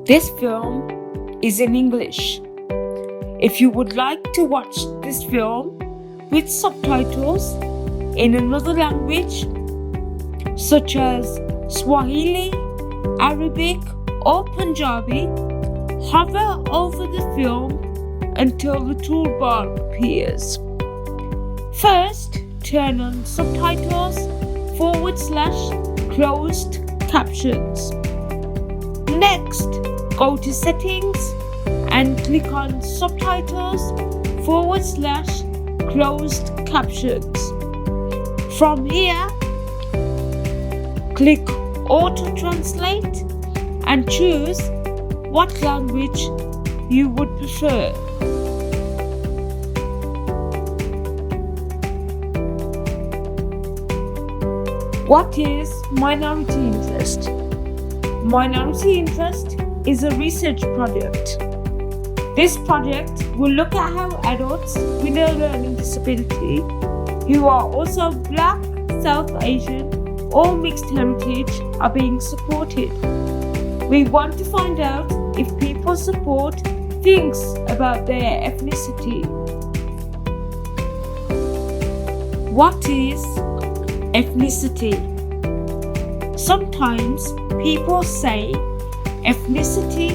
This film is in English. If you would like to watch this film with subtitles in another language, such as Swahili, Arabic, or Punjabi, hover over the film until the toolbar appears. First, turn on subtitles /closed captions. Next, go to settings and click on subtitles /closed captions. From here, click auto translate and choose what language you would prefer. What is minority interest? Minority interest is a research project. This project will look at how adults with a learning disability who are also Black, South Asian, or mixed heritage are being supported. We want to find out if people's support thinks about their ethnicity. What is ethnicity? Sometimes people say ethnicity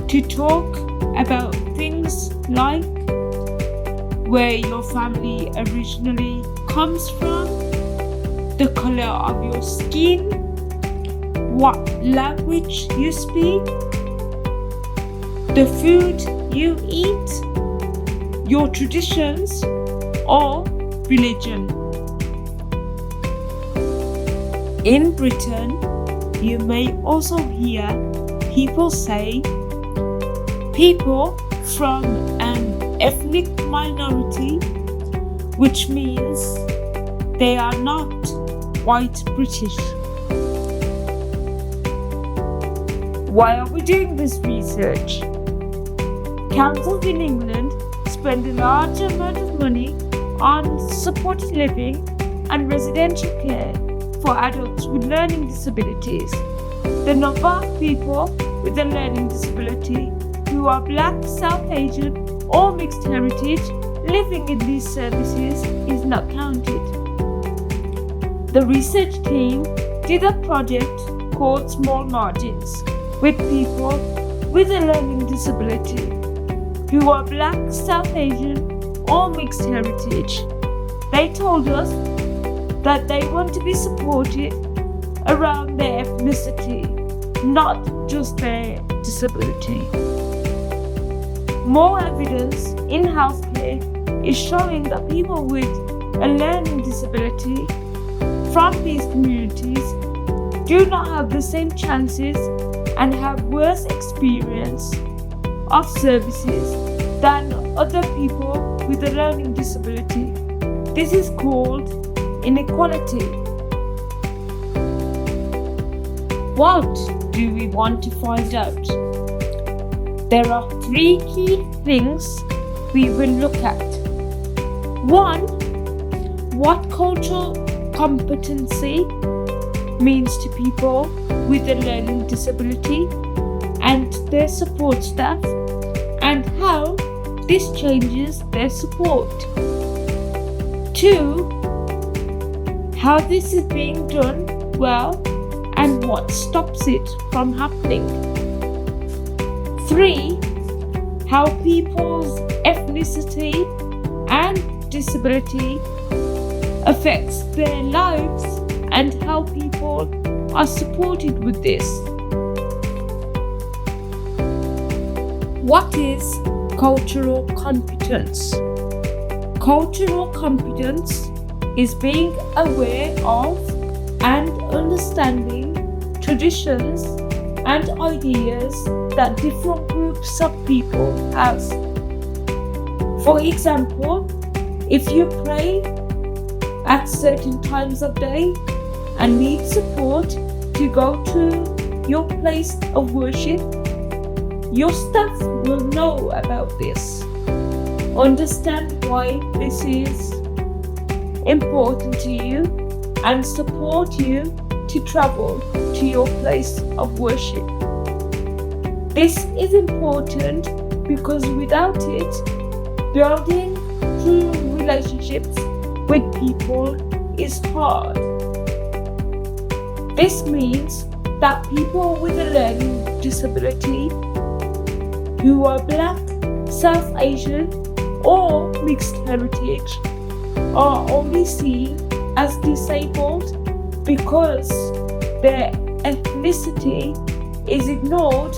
to talk about things like where your family originally comes from, the color of your skin, what language you speak, the food you eat, your traditions, or religion. In Britain, you may also hear people say people from an ethnic minority, which means they are not white British. Why are we doing this research? Councils in England spend a large amount of money on supported living and residential care for adults with learning disabilities. The number of people with a learning disability who are Black, South Asian, or mixed heritage living in these services is not counted. The research team did a project called Small Margins with people with a learning disability who are Black, South Asian, or mixed heritage. They told us that they want to be supported around their ethnicity, not just their disability. More evidence in healthcare is showing that people with a learning disability from these communities do not have the same chances and have worse experience of services than other people with a learning disability. This is called inequality. What do we want to find out? There are 3 key things we will look at. 1. What cultural competency means to people with a learning disability and their support staff, and how this changes their support. 2. How this is being done well and what stops it from happening. 3. How people's ethnicity and disability affects their lives and how people are supported with this. What is cultural competence? Cultural competence is being aware of and understanding traditions and ideas that different groups of people have. For example, if you pray at certain times of day and need support to go to your place of worship, your staff will know about this, understand why this is important to you, and support you to travel to your place of worship. This is important because without it, building true relationships with people is hard. This means that people with a learning disability who are Black, South Asian, or mixed heritage are only seen as disabled because their ethnicity is ignored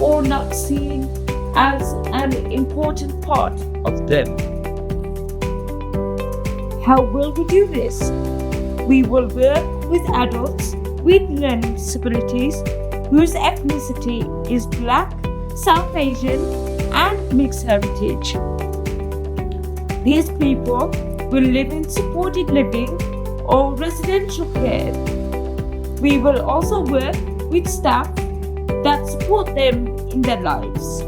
or not seen as an important part of them. How will we do this? We will work with adults with learning disabilities whose ethnicity is Black, South Asian, and mixed heritage. These people will live in supported living or residential care. We will also work with staff that support them in their lives,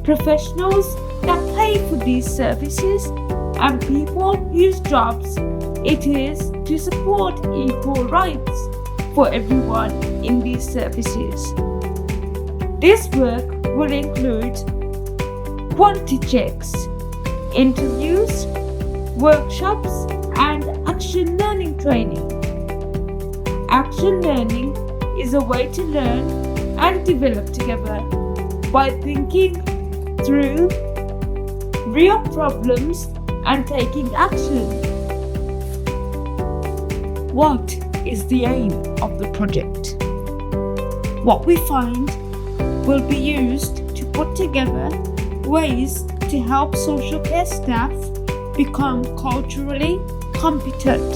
professionals that pay for these services, and people whose jobs it is to support equal rights for everyone in these services. This work will include quality checks, interviews, workshops, and action learning training. Action learning is a way to learn and develop together by thinking through real problems and taking action. What is the aim of the project? What we find will be used to put together ways to help social care staff become culturally competent.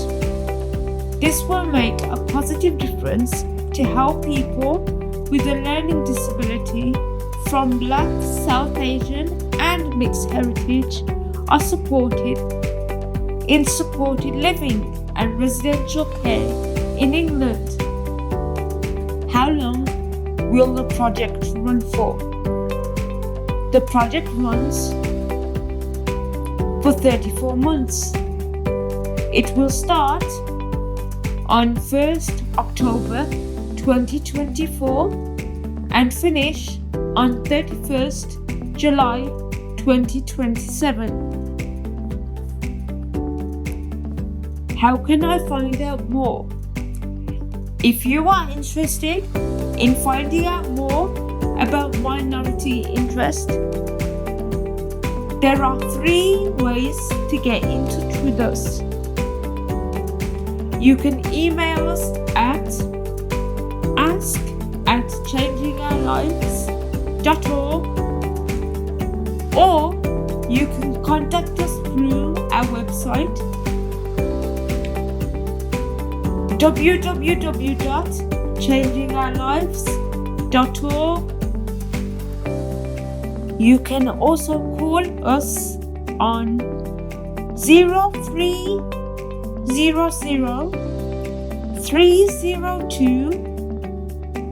This will make a positive difference to help people with a learning disability from Black, South Asian, and mixed heritage are supported in supported living and residential care in England. How long will the project run for? The project runs for 34 months. It will start on 1st October 2024 and finish on 31st July 2027. How can I find out more? If you are interested in finding out more about minority interest, there are 3 ways to get in touch with us. You can email us at ask@changingourlives.org, or you can contact us through our website www.changingourlives.org. You can also call us on 0300 302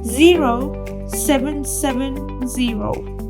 0770.